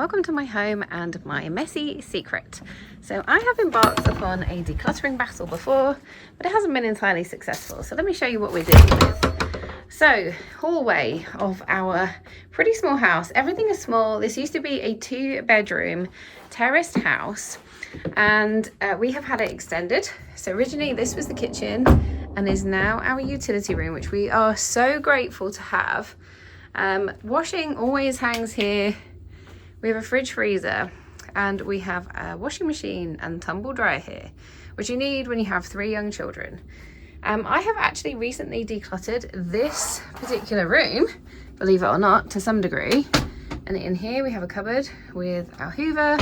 Welcome to my home and my messy secret. So I have embarked upon a decluttering battle before, but it hasn't been entirely successful. So let me show you what we're dealing with. So, hallway of our pretty small house. Everything is small. This used to be a 2-bedroom terraced house, and we have had it extended. So originally this was the kitchen and is now our utility room, which we are so grateful to have. Washing always hangs here. We have a fridge freezer and we have a washing machine and tumble dryer here, which you need when you have 3 young children. I have actually recently decluttered this particular room, believe it or not, to some degree. And in here we have a cupboard with our hoover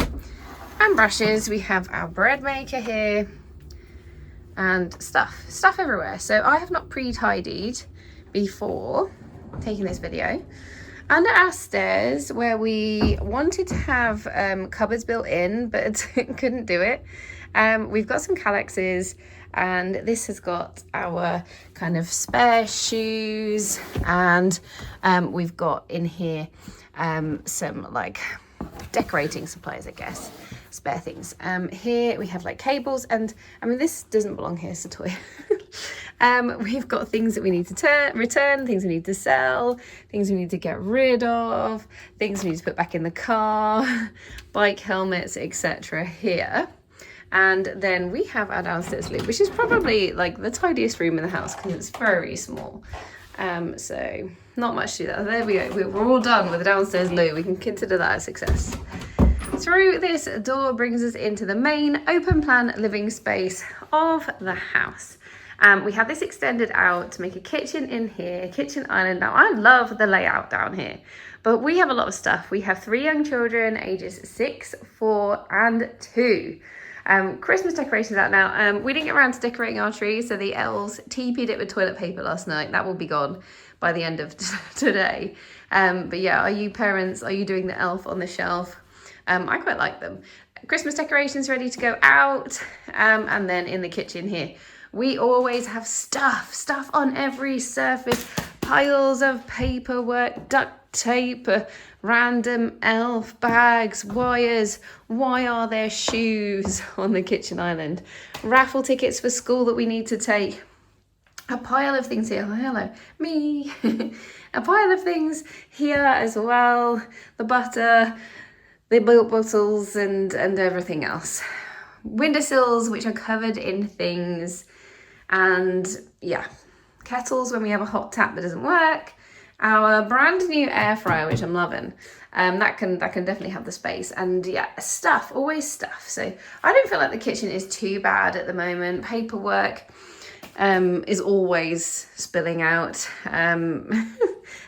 and brushes. We have our bread maker here and stuff everywhere. So I have not pre-tidied before taking this video. Under our stairs, where we wanted to have cupboards built in, but couldn't do it, we've got some Calexes, and this has got our kind of spare shoes, and we've got in here some like decorating supplies, I guess, spare things. Here we have like cables, and I mean, this doesn't belong here, it's a toy. We've got things that we need to return, things we need to sell, things we need to get rid of, things we need to put back in the car, bike helmets, etc. here. And then we have our downstairs loo, which is probably like the tidiest room in the house because it's very small. So not much to do that. There we go. We're all done with the downstairs loo. We can consider that a success. Through this door brings us into the main open plan living space of the house. We have this extended out to make a kitchen in here, kitchen island. Now, I love the layout down here, but we have a lot of stuff. We have 3 young children, ages 6, 4, and 2. Christmas decorations out now. We didn't get around to decorating our tree, so the elves TP'd it with toilet paper last night. That will be gone by the end of today. But yeah, are you parents, are you doing the elf on the shelf? I quite like them. Christmas decorations ready to go out. And then in the kitchen here, we always have stuff on every surface, piles of paperwork, duct tape, random elf bags, wires. Why are there shoes on the kitchen island? Raffle tickets for school that we need to take. A pile of things here. Oh, hello, me. A pile of things here as well. The butter, the milk bottles, and everything else. Windowsills which are covered in things. And yeah, kettles when we have a hot tap that doesn't work. Our brand new air fryer, which I'm loving, that can definitely have the space. And yeah, always stuff. So I don't feel like the kitchen is too bad at the moment. Paperwork is always spilling out. An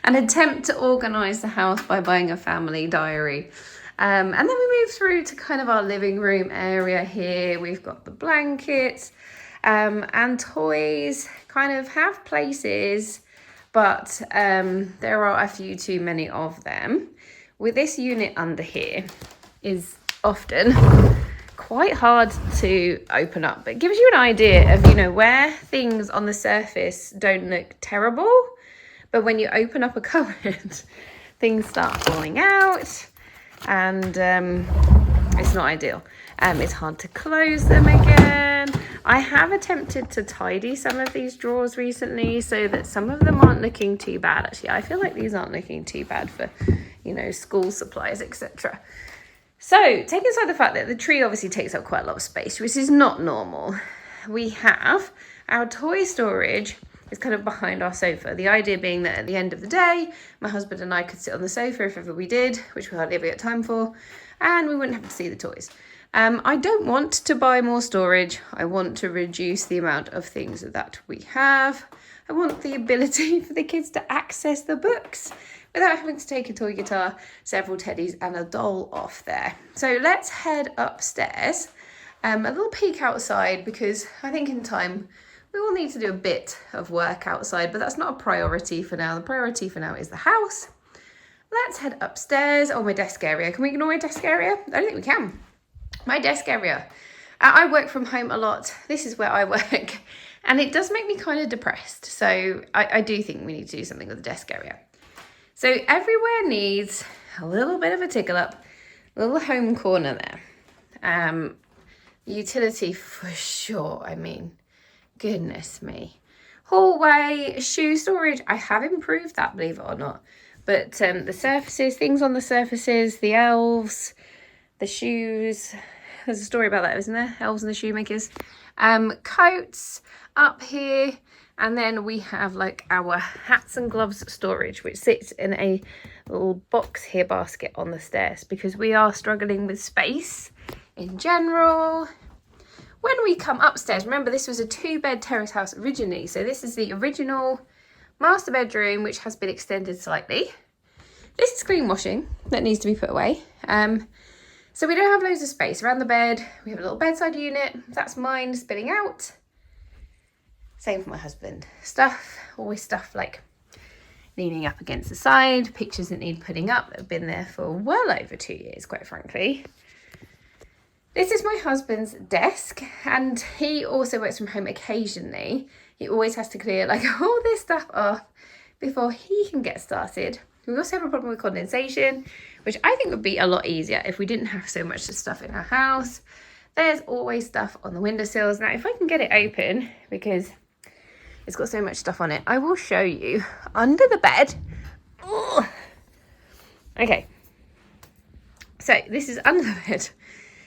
attempt to organize the house by buying a family diary. And then we move through to kind of our living room area here. We've got the blankets. And toys kind of have places, but there are a few too many of them. With this unit under here is often quite hard to open up, but it gives you an idea of, you know, where things on the surface don't look terrible, but when you open up a cupboard, things start falling out, and it's not ideal. It's hard to close them again. I have attempted to tidy some of these drawers recently so that some of them aren't looking too bad. Actually, I feel like these aren't looking too bad for, you know, school supplies, etc. So, taking aside the fact that the tree obviously takes up quite a lot of space, which is not normal, we have our toy storage is kind of behind our sofa. The idea being that at the end of the day, my husband and I could sit on the sofa if ever we did, which we hardly ever get time for, and we wouldn't have to see the toys. I don't want to buy more storage. I want to reduce the amount of things that we have. I want the ability for the kids to access the books without having to take a toy guitar, several teddies, and a doll off there. So let's head upstairs. A little peek outside, because I think in time we will need to do a bit of work outside, but that's not a priority for now. The priority for now is the house. Let's head upstairs. Oh, my desk area. Can we ignore my desk area? I don't think we can. My desk area. I work from home a lot. This is where I work, and it does make me kind of depressed. So I do think we need to do something with the desk area. So everywhere needs a little bit of a tickle up. little home corner there. Utility for sure, I mean, goodness me. Hallway, shoe storage, I have improved that, believe it or not. But the surfaces, things on the surfaces, the elves, the shoes, there's a story about that, isn't there? Elves and the shoemakers. Coats up here, and then we have like our hats and gloves storage, which sits in a little box here basket on the stairs, because we are struggling with space in general. When we come upstairs, remember this was a 2-bed terrace house originally, so this is the original master bedroom, which has been extended slightly. This is greenwashing that needs to be put away. So we don't have loads of space around the bed. We have a little bedside unit. That's mine spinning out. Same for my husband. Stuff, always stuff like leaning up against the side, pictures that need putting up that have been there for well over 2 years, quite frankly. This is my husband's desk, and he also works from home occasionally. He always has to clear like all this stuff off before he can get started. We also have a problem with condensation, which I think would be a lot easier if we didn't have so much stuff in our house. There's always stuff on the windowsills. Now, if I can get it open, because it's got so much stuff on it, I will show you under the bed. Ugh. Okay, so this is under the bed.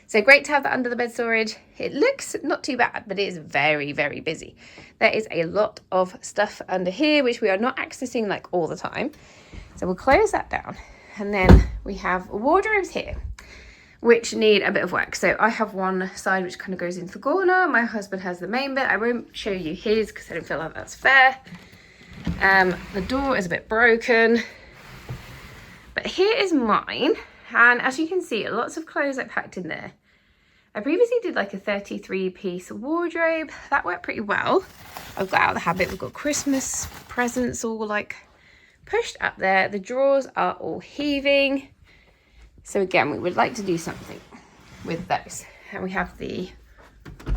So great to have that under the bed storage. It looks not too bad, but it is very, very busy. There is a lot of stuff under here, which we are not accessing like all the time. So we'll close that down. And then we have wardrobes here, which need a bit of work. So I have one side which kind of goes into the corner. My husband has the main bit. I won't show you his because I don't feel like that's fair. The door is a bit broken. But here is mine. And as you can see, lots of clothes I packed in there. I previously did like a 33-piece wardrobe. That worked pretty well. I've got out of the habit. We've got Christmas presents all like pushed up there. The drawers are all heaving. So again, we would like to do something with those. And we have the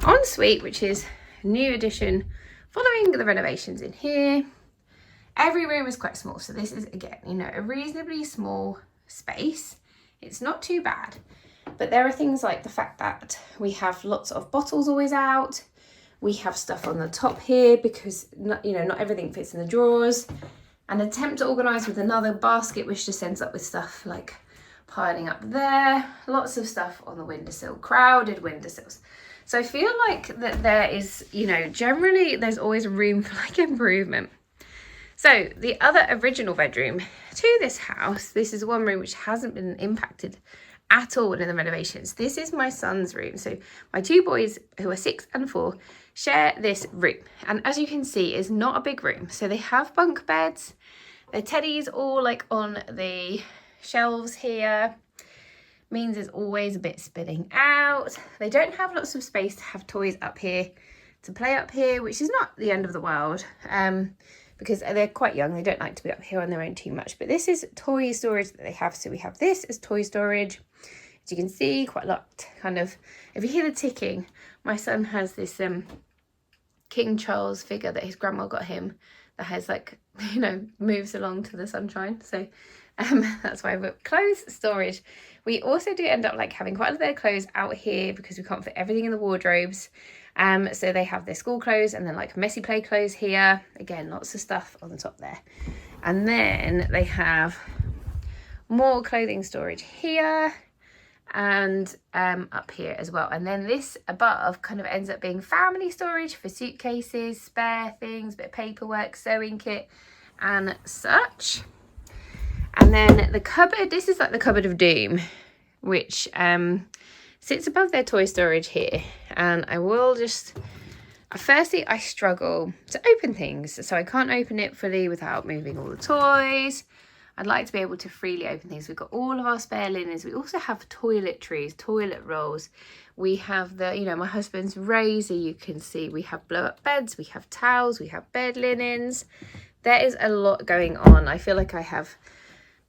ensuite, which is a new addition following the renovations in here. Every room is quite small. So this is, again, you know, a reasonably small space. It's not too bad, but there are things like the fact that we have lots of bottles always out. We have stuff on the top here because, not everything fits in the drawers. An attempt to organise with another basket, which just ends up with stuff like piling up there. Lots of stuff on the windowsill, crowded windowsills. So I feel like that there is, generally there's always room for like improvement. So the other original bedroom to this house, this is one room which hasn't been impacted at all in the renovations. This is my son's room. So my 2 boys, who are 6 and 4, share this room. And as you can see, it's not a big room. So they have bunk beds. Their teddies all like on the shelves here. Means there's always a bit spilling out. They don't have lots of space to have toys up here, to play up here, which is not the end of the world. Because they're quite young, they don't like to be up here on their own too much. But this is toy storage that they have. So we have this as toy storage. As you can see, quite a lot kind of, if you hear the ticking, my son has this King Charles figure that his grandma got him that has like, moves along to the sunshine. So that's why we've clothes storage. We also do end up like having quite a lot of their clothes out here because we can't fit everything in the wardrobes. So they have their school clothes and then like messy play clothes here. Again, lots of stuff on the top there. And then they have more clothing storage here and up here as well. And then this above kind of ends up being family storage for suitcases, spare things, bit of paperwork, sewing kit and such. And then the cupboard, this is like the cupboard of doom, which sits above their toy storage here. And I will just, firstly, I struggle to open things. So I can't open it fully without moving all the toys. I'd like to be able to freely open things. We've got all of our spare linens. We also have toiletries, toilet rolls. We have my husband's razor, you can see. We have blow up beds, we have towels, we have bed linens. There is a lot going on. I feel like I have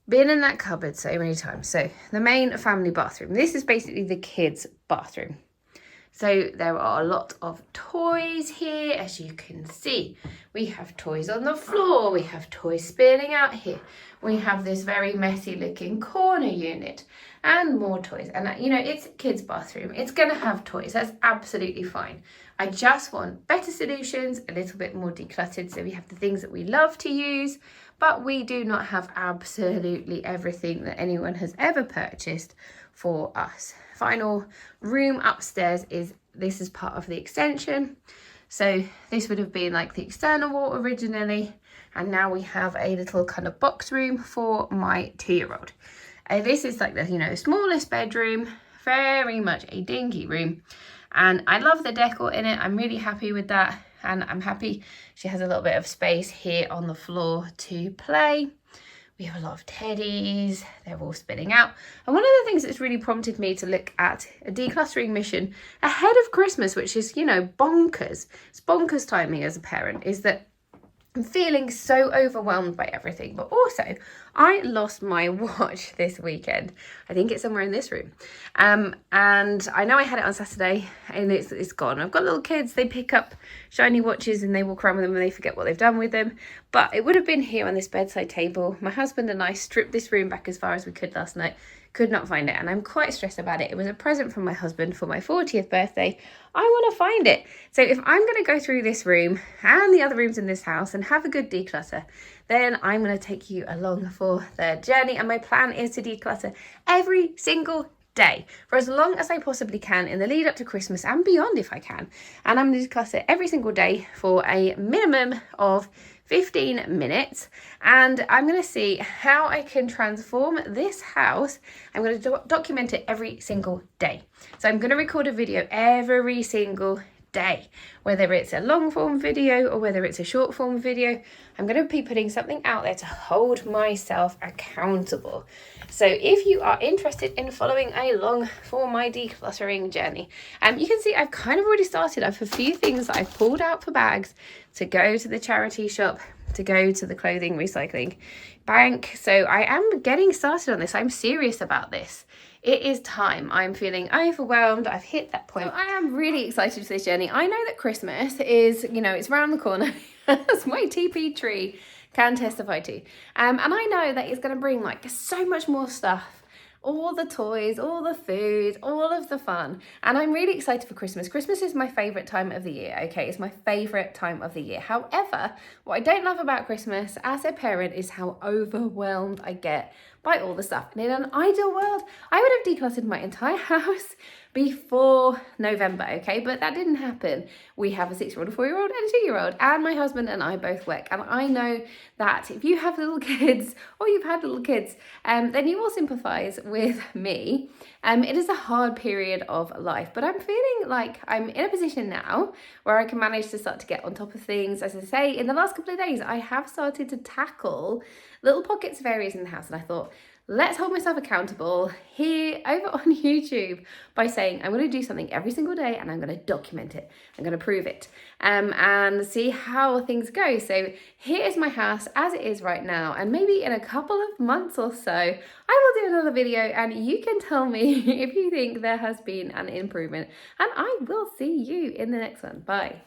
been in that cupboard so many times. So the main family bathroom. This is basically the kids' bathroom. So there are a lot of toys here, as you can see. We have toys on the floor. We have toys spilling out here. We have this very messy looking corner unit and more toys. And you know, it's a kid's bathroom. It's going to have toys. That's absolutely fine. I just want better solutions, a little bit more decluttered. So we have the things that we love to use, but we do not have absolutely everything that anyone has ever purchased for us. Final room upstairs this is part of the extension. So this would have been like the external wall originally, and now we have a little kind of box room for my 2-year-old. This is like the, you know, smallest bedroom, very much a dingy room, and I love the decor in it. I'm really happy with that, and I'm happy she has a little bit of space here on the floor to play. We have a lot of teddies, they're all spinning out. And one of the things that's really prompted me to look at a decluttering mission ahead of Christmas, which is, you know, bonkers. It's bonkers timing as a parent, is that I'm feeling so overwhelmed by everything. But also, I lost my watch this weekend. I think it's somewhere in this room. And I know I had it on Saturday and it's gone. I've got little kids, they pick up shiny watches and they walk around with them and they forget what they've done with them. But it would have been here on this bedside table. My husband and I stripped this room back as far as we could last night. Could not find it, and I'm quite stressed about it. It was a present from my husband for my 40th birthday. I want to find it. So if I'm going to go through this room and the other rooms in this house and have a good declutter, then I'm going to take you along for the journey. And my plan is to declutter every single day for as long as I possibly can in the lead up to Christmas and beyond if I can. And I'm going to declutter every single day for a minimum of 15 minutes, and I'm going to see how I can transform this house. I'm going to document it every single day. So I'm going to record a video every single day, whether it's a long form video or whether it's a short form video. I'm going to be putting something out there to hold myself accountable. So if you are interested in following along for my decluttering journey, you can see I've kind of already started. I've a few things that I've pulled out for bags to go to the charity shop, to go to the clothing recycling bank. So I am getting started on this. I'm serious about this. It is time. I'm feeling overwhelmed. I've hit that point. So I am really excited for this journey. I know that Christmas is, you know, it's around the corner. As my TP tree can testify to. And I know that it's going to bring like so much more stuff. All the toys, all the food, all of the fun. And I'm really excited for Christmas. Christmas is my favourite time of the year, okay? It's my favourite time of the year. However, what I don't love about Christmas as a parent is how overwhelmed I get by all the stuff. And in an ideal world, I would have decluttered my entire house before November, okay? But that didn't happen. We have a 6-year-old, a 4-year-old, and a 2-year-old, and my husband and I both work. And I know that if you have little kids or you've had little kids, then you will sympathise with me. It is a hard period of life, but I'm feeling like I'm in a position now where I can manage to start to get on top of things. As I say, in the last couple of days, I have started to tackle little pockets of areas in the house, and I thought, let's hold myself accountable here over on YouTube by saying I'm going to do something every single day and I'm going to document it. I'm going to prove it and see how things go. So here is my house as it is right now, and maybe in a couple of months or so I will do another video and you can tell me if you think there has been an improvement, and I will see you in the next one. Bye.